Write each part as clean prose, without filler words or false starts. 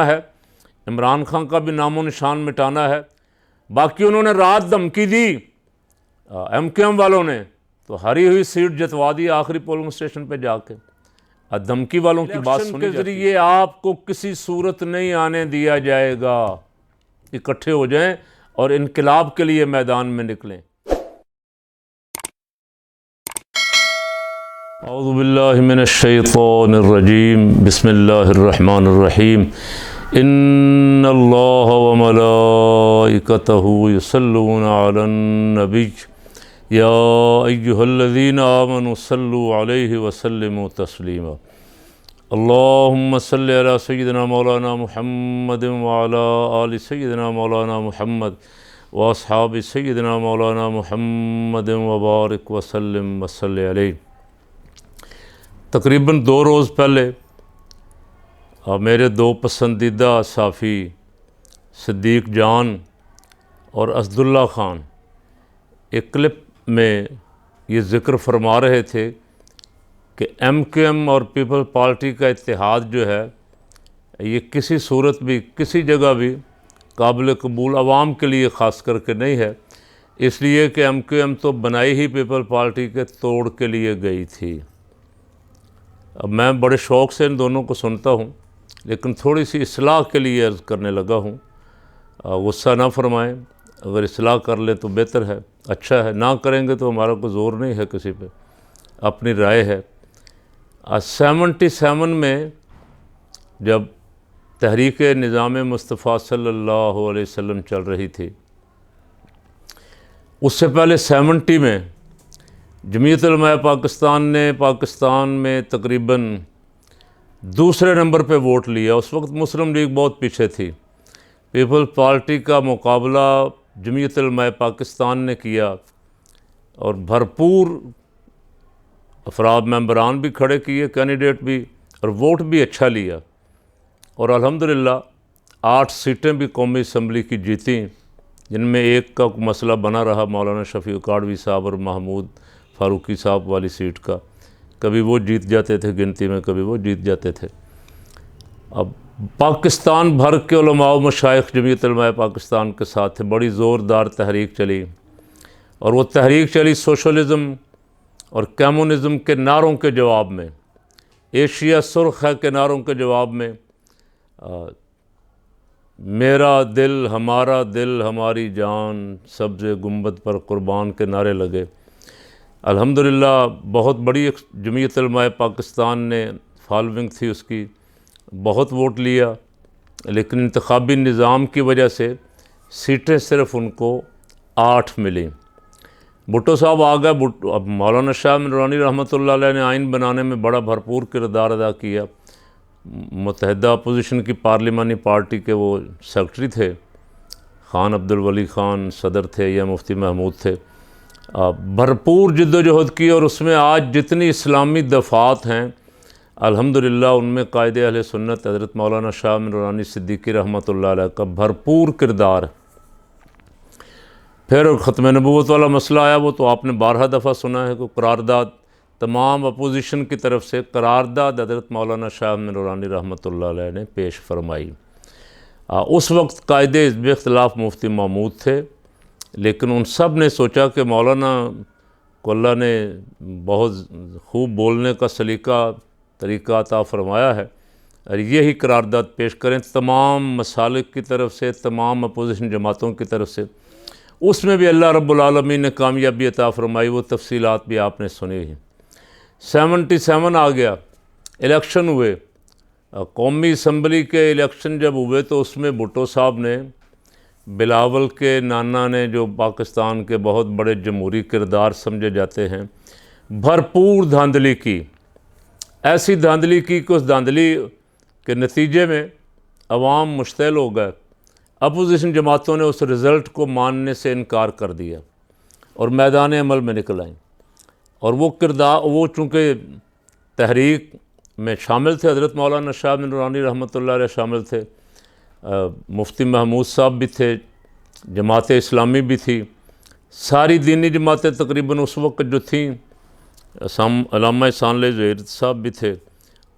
है, इमरान खान का भी नामो निशान मिटाना है। बाकी उन्होंने रात धमकी दी MQM वालों ने, तो हारी हुई सीट जितवा दी आखिरी पोलिंग स्टेशन पे जाके। धमकी वालों की बात सुनी के जरिए आपको किसी सूरत नहीं आने दिया जाएगा। इकट्ठे हो जाएं और इनकलाब के लिए मैदान में निकलें। औज़ु बिल्लाहि मिनश्शैतानिर्रजीम, बिस्मिल्लाहिर्रहमानिर्रहीम। इन्नल्लाह व मलाइकतहु युसल्लूना अलन नबी या अय्युहल्लज़ीना आमनु सल्लु अलैहि व सल्लिमु तस्लीमा। अल्लाहुम्मा सल्लि अला सय्यिदिना मौलाना मुहम्मद व अला आलि सय्यिदिना मौलाना मुहम्मद व अस्हाबि सय्यिदिना मौलाना मुहम्मद व बारिक व सल्लिम व सल्लि अलैहि। तकरीबन 2 रोज़ पहले मेरे 2 पसंदीदा साफ़ी सिद्दीक़ जान और असदुल्ला ख़ान एक क्लिप में ये ज़िक्र फरमा रहे थे कि MQM और पीपल्स पार्टी का इत्तेहाद जो है ये किसी सूरत भी किसी जगह भी काबिल कबूल आवाम के लिए ख़ास करके नहीं है, इसलिए कि MQM तो बनाई ही पीपल्स पार्टी के तोड़ के लिए गई थी। अब मैं बड़े शौक़ से इन दोनों को सुनता हूँ, लेकिन थोड़ी सी इस्लाह के लिए अर्ज़ करने लगा हूँ। गुस्सा ना फरमाएं, अगर इस्लाह कर लें तो बेहतर है, अच्छा है, ना करेंगे तो हमारा कोई ज़ोर नहीं है किसी पे, अपनी राय है। 77 में जब तहरीक निज़ाम मुस्तफ़ा सल्लल्लाहु अलैहि वसल्लम चल रही थी, उससे पहले 70 में जमीयत उलमा पाकिस्तान ने पाकिस्तान में तकरीबन दूसरे नंबर पे वोट लिया। उस वक्त मुस्लिम लीग बहुत पीछे थी। पीपल्स पार्टी का मुकाबला जमीयत उलमा पाकिस्तान ने किया और भरपूर अफराद मेंबरान भी खड़े किए, कैंडिडेट भी, और वोट भी अच्छा लिया। और अल्हम्दुलिल्लाह 8 सीटें भी कौमी असम्बली की जीती, जिनमें एक का मसला बना रहा मौलाना शफी काड़वी साहब और महमूद फ़ारूकी साहब वाली सीट का। कभी वो जीत जाते थे गिनती में, कभी वो जीत जाते थे। अब पाकिस्तान भर के उलमा व मशाइख जमीयत उलमा पाकिस्तान के साथ थे। बड़ी ज़ोरदार तहरीक चली, और वो तहरीक चली सोशलिज़म और कम्युनिज़म के नारों के जवाब में, एशिया सुर्ख है के नारों के जवाब में। मेरा दिल हमारा दिल हमारी जान सब्ज़े गुंबद पर कुर्बान के नारे लगे। अल्हम्दुलिल्लाह बहुत बड़ी जमीयत उलमा पाकिस्तान ने फॉलोइंग थी उसकी, बहुत वोट लिया, लेकिन इंतखाबी निज़ाम की वजह से सीटें सिर्फ़ उनको 8 मिली। भुट्टो साहब आ गए। अब मौलाना शाह नूरानी रहमतुल्लाह अलैह ने आइन बनाने में बड़ा भरपूर किरदार अदा किया। मुत्तहिदा अपोजिशन की पार्लिमानी पार्टी के वो सेक्रेटरी थे, ख़ान अब्दुल वली ख़ान सदर थे या मुफ्ती महमूद थे। भरपूर जिद्दोजहद की, और उसमें आज जितनी इस्लामी दफ़ात हैं अल्हम्दुलिल्लाह उनमें कायदे अहले सुन्नत हज़रत मौलाना शाह नूरानी सिद्दीकी रहमतुल्लाह अलैह का भरपूर किरदार। फिर ख़त्म नबूवत वाला मसला आया, वो तो आपने 12 दफ़ा सुना है कि करारदाद तमाम अपोजिशन की तरफ से करारदाद हज़रत मौलाना शाह नूरानी रहमतुल्लाह अलैह ने पेश फरमाई। उस वक्त कायदे हिज़्ब इख्तिलाफ़ मुफ्ती महमूद थे, लेकिन उन सब ने सोचा कि मौलाना को अल्लाह ने बहुत खूब बोलने का तरीक़ा अता फ़रमाया है, और यही करारदाद पेश करें तमाम मसालिक की तरफ से, तमाम अपोजिशन जमातों की तरफ से। उसमें भी अल्लाह रब्बुल आलमीन ने कामयाबी अता फ़रमाई। वो तफसीलात भी आपने सुनी ही। 77 आ गया, इलेक्शन हुए। कौमी असम्बली के इलेक्शन जब हुए तो उसमें भुट्टो साहब ने, बिलावल के नाना ने, जो पाकिस्तान के बहुत बड़े जमहूरी किरदार समझे जाते हैं, भरपूर धांधली की। ऐसी धांधली की कि उस धांधली के नतीजे में अवाम मुश्तैल हो गए। अपोजिशन जमातों ने उस रिज़ल्ट को मानने से इनकार कर दिया और मैदान अमल में निकल आईं। और वो किरदार, वो चूँकि तहरीक में शामिल थे, हज़रत मौलाना शाह नूरानी रहमतुल्लाह अलैह शामिल थे, मुफ्ती महमूद साहब भी थे, जमात इस्लामी भी थी, सारी दीनी जमातें तकरीबन उस वक्त जो थीं, अल्लामा इहसान ज़हीर साहब भी थे,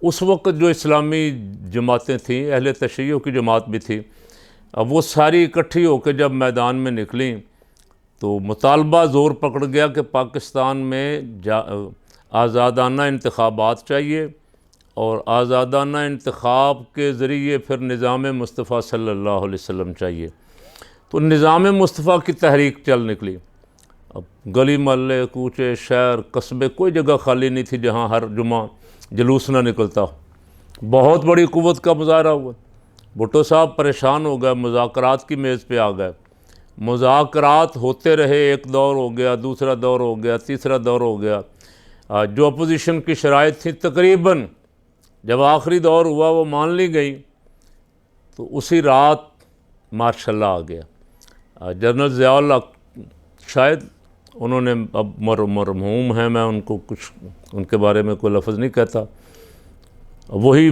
उस वक्त जो इस्लामी जमातें थीं, अहले तशय्युह की जमात भी थी, अब वो सारी इकट्ठी होकर जब मैदान में निकली तो मुतालबा ज़ोर पकड़ गया कि पाकिस्तान में आज़ादाना इंतखाबात चाहिए और आज़ादाना इंतखाब के ज़रिए फिर निज़ाम मुस्तफ़ा सल्लल्लाहु अलैहि वसल्लम चाहिए। तो निज़ाम मुस्तफ़ा की तहरीक चल निकली। अब गली महल्ले, कूचे, शहर, कस्बे, कोई जगह खाली नहीं थी जहाँ हर जुमा जुलूस ना निकलता हो। बहुत बड़ी क़ुव्वत का मुज़ाहरा हुआ। भुट्टो साहब परेशान हो गए, मुज़ाकरात की मेज़ पे आ गए। मुज़ाकरात होते रहे, एक दौर हो गया, दूसरा दौर हो गया, तीसरा दौर हो गया। जो अपोजिशन की शराइत थी तकरीबन जब आखिरी दौर हुआ वो मान ली गई, तो उसी रात मार्शल लॉ आ गया। जनरल ज़ियाउल हक शायद उन्होंने, अब मरहूम हैं, मैं उनको कुछ उनके बारे में कोई लफ्ज़ नहीं कहता, वही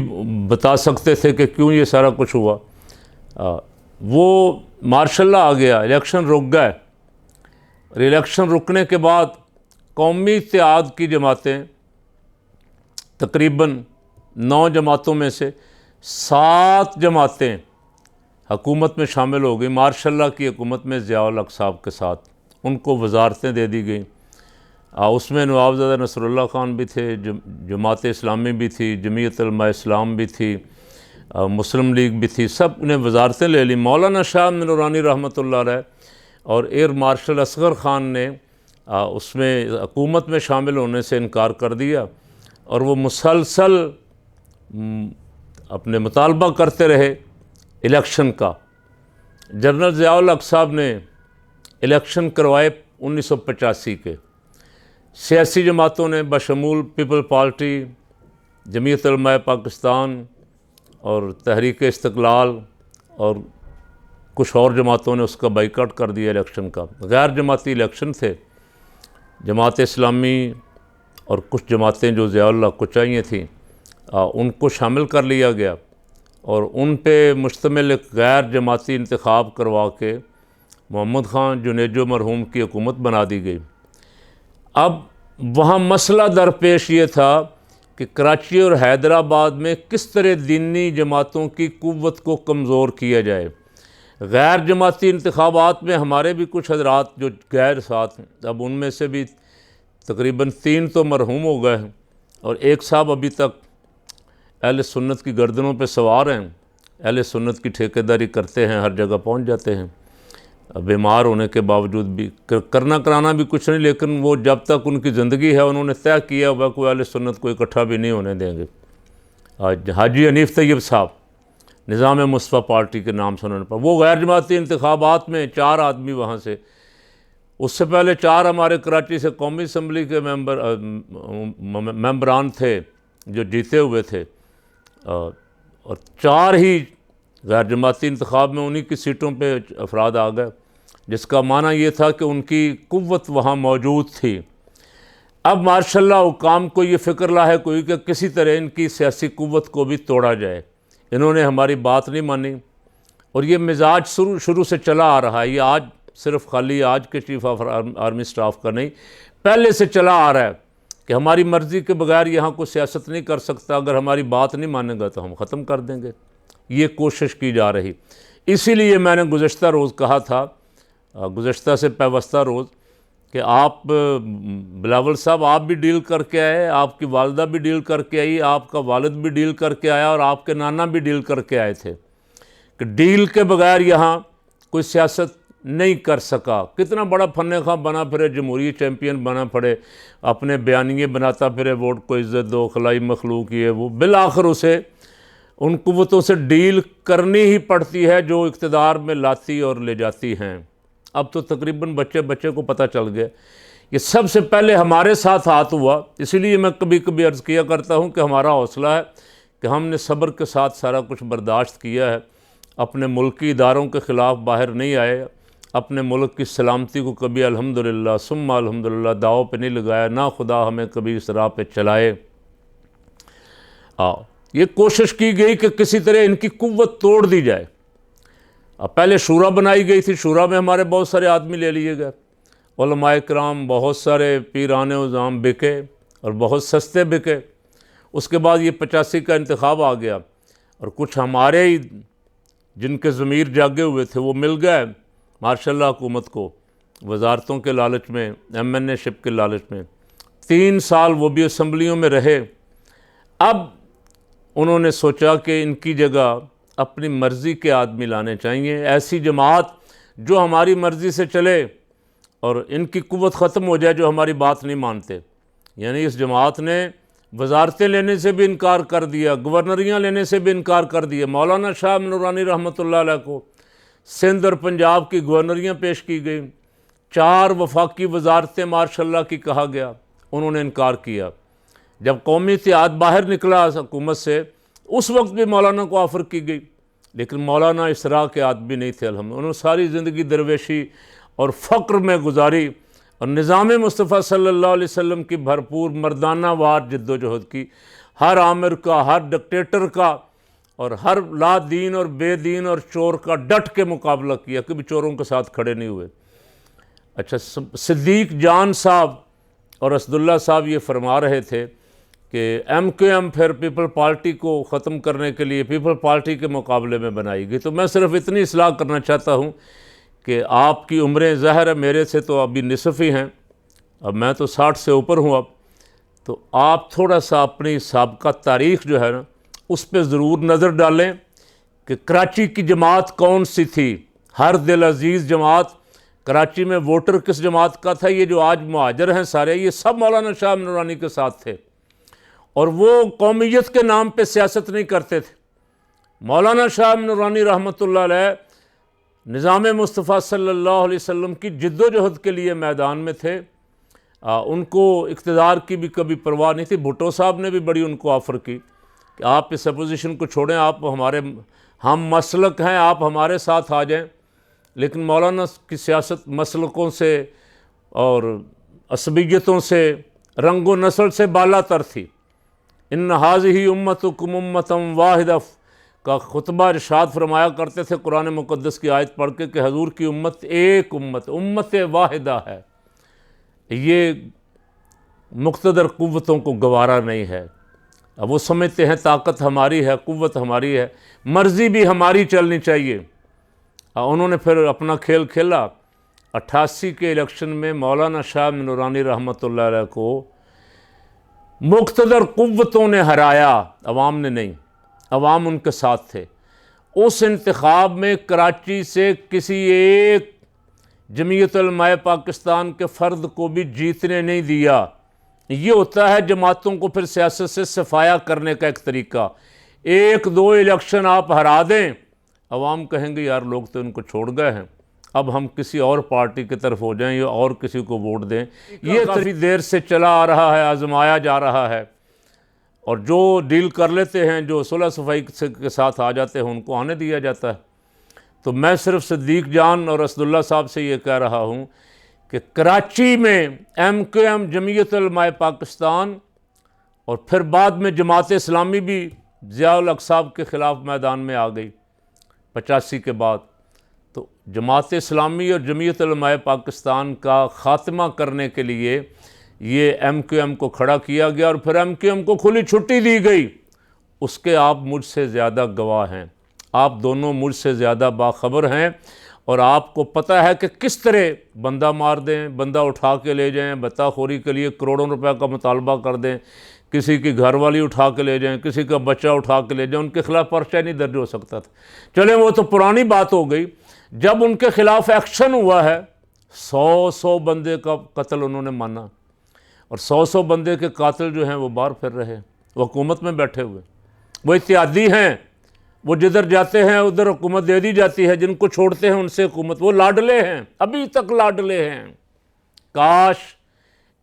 बता सकते थे कि क्यों ये सारा कुछ हुआ। वो मार्शल लॉ आ गया, इलेक्शन रुक गए। इलेक्शन रुकने के बाद कौमी इत्तेहाद की जमातें, तकरीबन 9 जमातों में से 7 जमातें हुकूमत में शामिल हो गई। मार्शल लॉ की हुकूमत में ज़ियाउल हक साहब के साथ उनको वजारतें दे दी गई। उसमें नवाबज़ादा नसरुल्लाह ख़ान भी थे, जमात इस्लामी भी थी, जमीयत उलमा इस्लाम भी थी, मुस्लिम लीग भी थी, सब ने वजारतें ले ली। मौलाना शाह नूरानी रहमतुल्लाह अलैह और एयर मार्शल असगर ख़ान ने उसमें हुकूमत में शामिल होने से इनकार कर दिया और वो मुसलसल अपने मुतालबा करते रहे इलेक्शन का। जनरल ज़ियाउल हक साहब ने इलेक्शन करवाए 1985 के। सियासी जमातों ने बशमूल पीपल पार्टी, जमीयत उलमा पाकिस्तान और तहरीक इस्तक़लाल और कुछ और जमातों ने उसका बाइकआउट कर दिया इलेक्शन का। गैर जमाती इलेक्शन थे। जमात इस्लामी और कुछ जमातें जो ज़ियाउल हक को चाहिए थी उनको शामिल कर लिया गया और उन पे मुश्तमिल एक गैर जमाती इंतखाब करवा के मोहम्मद ख़ान जुनेजो मरहूम की हुकूमत बना दी गई। अब वहाँ मसला दरपेश ये था कि कराची और हैदराबाद में किस तरह दीनी जमातों की क़ुव्वत को कमज़ोर किया जाए। गैर जमाती इंतखाबात में हमारे भी कुछ हजरात जो गैर साथ हैं, अब उनमें से भी तकरीबन 3 तो मरहूम हो गए हैं और एक साहब अभी तक अहले सुन्नत की गर्दनों पे सवार हैं। अहले सुन्नत की ठेकेदारी करते हैं, हर जगह पहुंच जाते हैं, बीमार होने के बावजूद भी। करना कराना भी कुछ नहीं, लेकिन वो जब तक उनकी ज़िंदगी है उन्होंने तय किया हुआ कोई अहले सुन्नत को इकट्ठा भी नहीं होने देंगे। आज हाजी हनीफ तैयब साहब निज़ाम मुस्तफ़ा पार्टी के नाम से उन्होंने, वो गैर जमाती इंतखाबात में 4 आदमी वहाँ से, उससे पहले 4 हमारे कराची से कौमी असम्बली के मेंबरान थे जो जीते हुए थे और 4 ही गैर जमाती इंतखाब में उन्हीं की सीटों पे अफराद आ गए, जिसका माना ये था कि उनकी क़ुव्वत वहाँ मौजूद थी। अब मार्शल लॉ हुकाम को ये फ़िक्र लाहिक़ हुई कि किसी तरह इनकी सियासी क़ुव्वत को भी तोड़ा जाए। इन्होंने हमारी बात नहीं मानी और ये मिजाज शुरू से चला आ रहा है। ये आज सिर्फ खाली आज के चीफ़ ऑफ आर्मी स्टाफ का नहीं, पहले से चला आ रहा है कि हमारी मर्ज़ी के बगैर यहाँ कोई सियासत नहीं कर सकता, अगर हमारी बात नहीं मानेगा तो हम ख़त्म कर देंगे। ये कोशिश की जा रही। इसीलिए मैंने गुज़श्ता रोज़ कहा था, गुज़श्ता से पैवस्ता रोज़, कि आप बिलावल साहब आप भी डील करके आए, आपकी वालदा भी डील करके आई, आपका वालिद भी डील करके आया और आपके नाना भी डील करके आए थे कि डील के बगैर यहाँ कोई सियासत नहीं कर सका। कितना बड़ा फन्ने खां बना फिरे, जमहूरी चैम्पियन बना पड़े, अपने बयानिए बनाता फिरे, वोट को इज़्ज़त दो, खलाई मखलूक ये वो, बिल आखिर उसे उन कुव्वतों से डील करनी ही पड़ती है जो इक़्तिदार में लाती और ले जाती हैं। अब तो तकरीबन बच्चे बच्चे को पता चल गया। ये सबसे पहले हमारे साथ हाथ हुआ, इसीलिए मैं कभी कभी अर्ज़ किया करता हूँ कि हमारा हौसला है कि हमने सब्र के साथ सारा कुछ बर्दाश्त किया है, अपने मुल्की इदारों के ख़िलाफ़ बाहर नहीं आए, अपने मुल्क की सलामती को कभी अल्हम्दुलिल्लाह सुम्मा अल्हम्दुलिल्लाह दाव पे नहीं लगाया, ना खुदा हमें कभी इस राह पे चलाए। ये कोशिश की गई कि किसी तरह इनकी कुव्वत तोड़ दी जाए। अब पहले शूरा बनाई गई थी, शूरा में हमारे बहुत सारे आदमी ले लिए गए, उलमाए किराम, बहुत सारे पीराने उज़ाम बिके और बहुत सस्ते बिके। उसके बाद ये 85 का इंतखाब आ गया और कुछ हमारे ही जिनके ज़मीर जागे हुए थे वो मिल गए माशाल्लाह हुकूमत को, वजारतों के लालच में, MNA-शिप के लालच में। 3 साल वो भी असम्बलियों में रहे। अब उन्होंने सोचा कि इनकी जगह अपनी मर्ज़ी के आदमी लाने चाहिए, ऐसी जमात जो हमारी मर्ज़ी से चले और इनकी कुव्वत ख़त्म हो जाए जो हमारी बात नहीं मानते। यानी इस जमात ने वजारतें लेने से भी इनकार कर दिया, गवर्नरियाँ लेने से भी इनकार कर दिया। मौलाना शाह नूरानी रहमतुल्लाह अलैह को सिंध और पंजाब की गवर्नरियाँ पेश की गई, 4 वफाकी वजारतें माशाल्लाह की कहा गया, उन्होंने इनकार किया। जब कौमी इत्तेहाद बाहर निकला हुकूमत से, उस वक्त भी मौलाना को ऑफ़र की गई, लेकिन मौलाना इस तरह के आदमी नहीं थे। अल्हम्दुलिल्लाह उन्होंने सारी ज़िंदगी दरवेशी और फ़क्र में गुजारी और निज़ाम मुस्तफ़ा सल्लल्लाहु अलैहि वसल्लम की भरपूर मर्दाना वार जद्दोजहद की, हर आमिर का, हर डिक्टेटर का और हर लादीन और बेदीन और चोर का डट के मुकाबला किया, कभी चोरों के साथ खड़े नहीं हुए। अच्छा, सिद्दीक जान साहब और असदुल्ला साहब ये फरमा रहे थे कि MQM फिर पीपल पार्टी को ख़त्म करने के लिए पीपल पार्टी के मुकाबले में बनाई गई। तो मैं सिर्फ इतनी इस्लाह करना चाहता हूँ कि आपकी उम्रें ज़ाहिर है मेरे से तो अभी निसफ़ ही हैं, अब मैं तो 60 से ऊपर हूँ अब, तो आप थोड़ा सा अपनी साबका तारीख़ जो है ना उस पर ज़रूर नज़र डालें कि कराची की जमात कौन सी थी। हर दिल अज़ीज़ जमात, कराची में वोटर किस जमात का था, ये जो आज मुहाजिर हैं सारे, ये सब मौलाना शाह नूरानी के साथ थे और वो कौमियत के नाम पे सियासत नहीं करते थे। मौलाना शाह नूरानी रहमतुल्लाह अलैह निज़ाम मुस्तफ़ा सल्लल्लाहु अलैहि वसल्लम की जिद्दोजहद के लिए मैदान में थे। उनको इक़्तिदार की भी कभी परवाह नहीं थी। भुट्टो साहब ने भी बड़ी उनको ऑफ़र की कि आप इस अपोजिशन को छोड़ें, आप हमारे हम मसलक हैं, आप हमारे साथ आ जाएं। लेकिन मौलाना की सियासत मसलकों से और असबियतों से, रंग व नस्ल से बालातर थी। इन हाज़िही उम्मतुकुम उम्मतम वाहिदा का खुतबा इरशाद फरमाया करते थे कुरान मुक़द्दस की आयत पढ़ के कि हजूर की उम्मत एक उम्मत वाहिदा है। ये मुक़्तदर कुव्वतों को गवारा नहीं है। अब वो समझते हैं ताकत हमारी है, कुव्वत हमारी है, मर्ज़ी भी हमारी चलनी चाहिए। उन्होंने फिर अपना खेल खेला। 88 के इलेक्शन में मौलाना शाह नूरानी रहमतुल्लाह अलैह को मुक़्तदर कुव्वतों ने हराया, अवाम ने नहीं, अवाम उनके साथ थे। उस इंतखाब में कराची से किसी एक जमीयत उलमाए पाकिस्तान के फ़र्द को भी जीतने नहीं दिया। ये होता है जमातों को फिर सियासत से सफाया करने का एक तरीका। 1-2 इलेक्शन आप हरा दें, अवाम कहेंगे यार लोग तो इनको छोड़ गए हैं, अब हम किसी और पार्टी की तरफ हो जाएं या और किसी को वोट दें। ये काफ़ी देर से चला आ रहा है, आजमाया जा रहा है। और जो डील कर लेते हैं, जो सुलह सफाई के साथ आ जाते हैं, उनको आने दिया जाता है। तो मैं सिर्फ सिद्दीक जान और असदुल्ला साहब से ये कह रहा हूँ कि कराची में MQM जमीयत उलमाए पाकिस्तान और फिर बाद में जमात इस्लामी भी ज़िया-उल हक़ साहब के ख़िलाफ़ मैदान में आ गई 85 के बाद। तो जमात इस्लामी और जमीयत उलमाए पाकिस्तान का ख़ात्मा करने के लिए ये MQM को खड़ा किया गया और फिर MQM को खुली छुट्टी दी गई। उसके आप मुझसे ज़्यादा गवाह हैं, आप दोनों मुझसे ज़्यादा बाखबर हैं और आपको पता है कि किस तरह बंदा मार दें, बंदा उठा के ले जाएं, बत्ताखोरी के लिए करोड़ों रुपए का मुतालबा कर दें, किसी की घरवाली उठा के ले जाएं, किसी का बच्चा उठा के ले जाएं, उनके खिलाफ पर्चा नहीं दर्ज हो सकता था। चलें वो तो पुरानी बात हो गई। जब उनके खिलाफ एक्शन हुआ है, 100 बंदे का कत्ल उन्होंने माना और 100 बंदे के कातिल जो हैं वो बाहर फिर रहे हैं, वो हुकूमत में बैठे हुए, वो इत्यादी हैं, वो जिधर जाते हैं उधर हुकूमत दे दी जाती है, जिनको छोड़ते हैं उनसे हुकूमत, वो लाडले हैं, अभी तक लाडले हैं। काश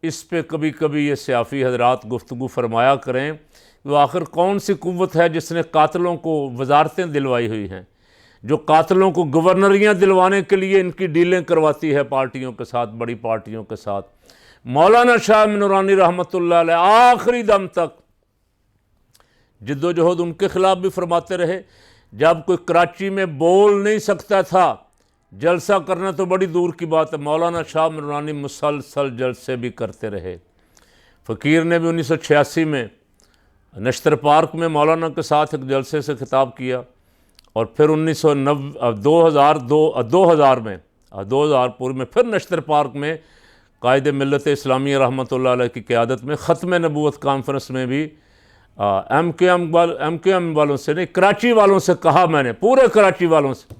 इस पे कभी कभी ये सियाफ़ी हजरात गुफ्तगू फरमाया करें वो आखिर कौन सी कुव्वत है जिसने कातिलों को वजारतें दिलवाई हुई हैं, जो कातिलों को गवर्नरियाँ दिलवाने के लिए इनकी डीलें करवाती है पार्टियों के साथ, बड़ी पार्टियों के साथ। मौलाना शाह नूरानी रहमतुल्लाह अलैह आखिरी दम तक जिद्दोजहद उनके ख़िलाफ़ भी फरमाते रहे। जब कोई कराची में बोल नहीं सकता था, जलसा करना तो बड़ी दूर की बात है, मौलाना शाह नूरानी मुसलसल जलसे भी करते रहे। फ़कीर ने भी 1986 में नश्तर पार्क में मौलाना के साथ एक जलसे से खिताब किया, और फिर 2000 पूर्व में फिर नश्तर पार्क में कायद मिल्लत इस्लामिया रहमतुल्लाह अलैह की क़यादत में ख़त्म नबूवत कॉन्फ्रेंस में भी MQM वालों से नहीं, कराची वालों से कहा, मैंने पूरे कराची वालों से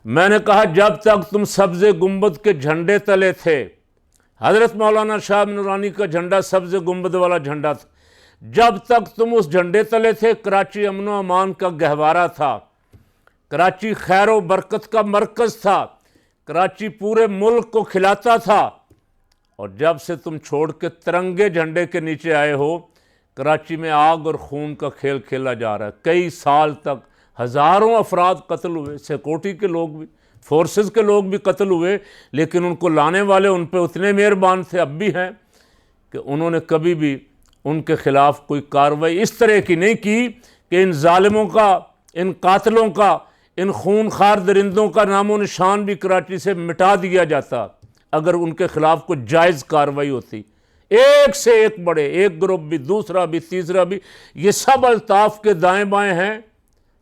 मैंने कहा, जब तक तुम सब्ज़ गुंबद के झंडे तले थे, हज़रत मौलाना शाह नूरानी का झंडा सब्ज़ गुंबद वाला झंडा था, जब तक तुम उस झंडे तले थे, कराची अमन व अमान का गहवारा था, कराची खैर व बरकत का मरकज़ था, कराची पूरे मुल्क को खिलाता था। और जब से तुम छोड़ के तिरंगे झंडे के नीचे आए हो, कराची में आग और खून का खेल खेला जा रहा है। कई साल तक हज़ारों अफराद कत्ल हुए, सिक्योरिटी के लोग भी, फोर्सेस के लोग भी कत्ल हुए, लेकिन उनको लाने वाले उन पर उतने मेहरबान थे, अब भी हैं, कि उन्होंने कभी भी उनके ख़िलाफ़ कोई कार्रवाई इस तरह की नहीं की कि इन जालिमों का, इन कातलों का, इन खूनखार दरिंदों का नामो निशान भी कराची से मिटा दिया जाता अगर उनके ख़िलाफ़ कोई जायज़ कार्रवाई होती। एक से एक बड़े, एक ग्रुप भी, दूसरा भी, तीसरा भी, ये सब अल्ताफ़ के दाएँ बाएँ हैं,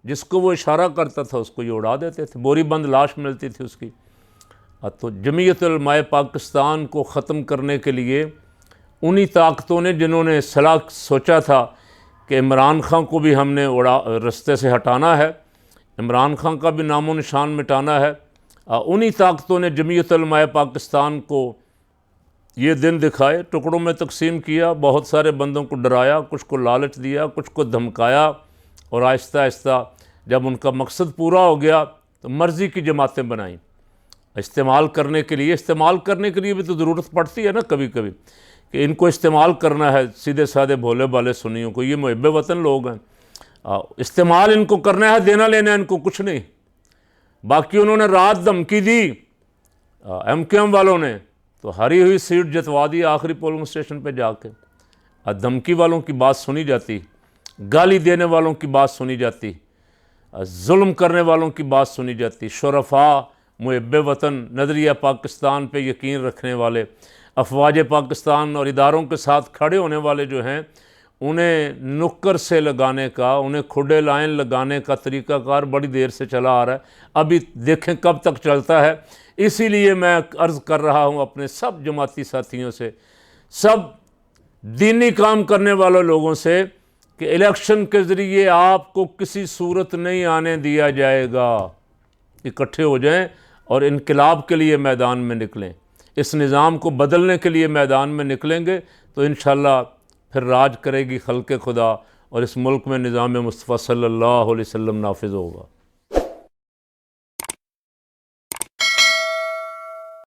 जिसको वो इशारा करता था उसको ये उड़ा देते थे, बोरी बंद लाश मिलती थी उसकी। तो जमीयत उलमाए पाकिस्तान को ख़त्म करने के लिए उन्हीं ताकतों ने, जिन्होंने सलाह सोचा था कि इमरान खान को भी हमने रास्ते से हटाना है, इमरान खान का भी नामो निशान मिटाना है, उन्हीं ताकतों ने जमीयत उलमाए पाकिस्तान को ये दिन दिखाए, टुकड़ों में तकसीम किया, बहुत सारे बंदों को डराया, कुछ को लालच दिया, कुछ को धमकाया, और आहिस्ता आहिस्ता जब उनका मकसद पूरा हो गया तो मर्ज़ी की जमातें बनाई। इस्तेमाल करने के लिए भी तो ज़रूरत पड़ती है ना कभी कभी, कि इनको इस्तेमाल करना है, सीधे साधे भोले भाले सुन्नियों को, ये मुहिब्बे वतन लोग हैं, इस्तेमाल इनको करना है, देना लेना इनको कुछ नहीं। बाकी उन्होंने रात धमकी दी MQM वालों ने, तो हरी हुई सीट जतवा दी आखिरी पोलिंग स्टेशन पे जाके। धमकी वालों की बात सुनी जाती, गाली देने वालों की बात सुनी जाती, जुल्म करने वालों की बात सुनी जाती। शुरफा, मुहिब्बे वतन, नज़रिया पाकिस्तान पे यकीन रखने वाले, अफवाज पाकिस्तान और इदारों के साथ खड़े होने वाले जो हैं, उन्हें नुक्कर से लगाने का, उन्हें खुडे लाइन लगाने का तरीक़ाकार बड़ी देर से चला आ रहा है। अभी देखें कब तक चलता है। इसीलिए मैं अर्ज़ कर रहा हूँ अपने सब जमाती साथियों से, सब दीनी काम करने वाले लोगों से, कि इलेक्शन के ज़रिए आपको किसी सूरत नहीं आने दिया जाएगा। इकट्ठे हो जाएं और इनकलाब के लिए मैदान में निकलें, इस निज़ाम को बदलने के लिए मैदान में निकलेंगे तो इंशाअल्लाह फिर राज करेगी खल्क़े खुदा, और इस मुल्क में निज़ाम मुस्तफ़ा सल्लल्लाहु अलैहि वसल्लम नाफिज़ होगा।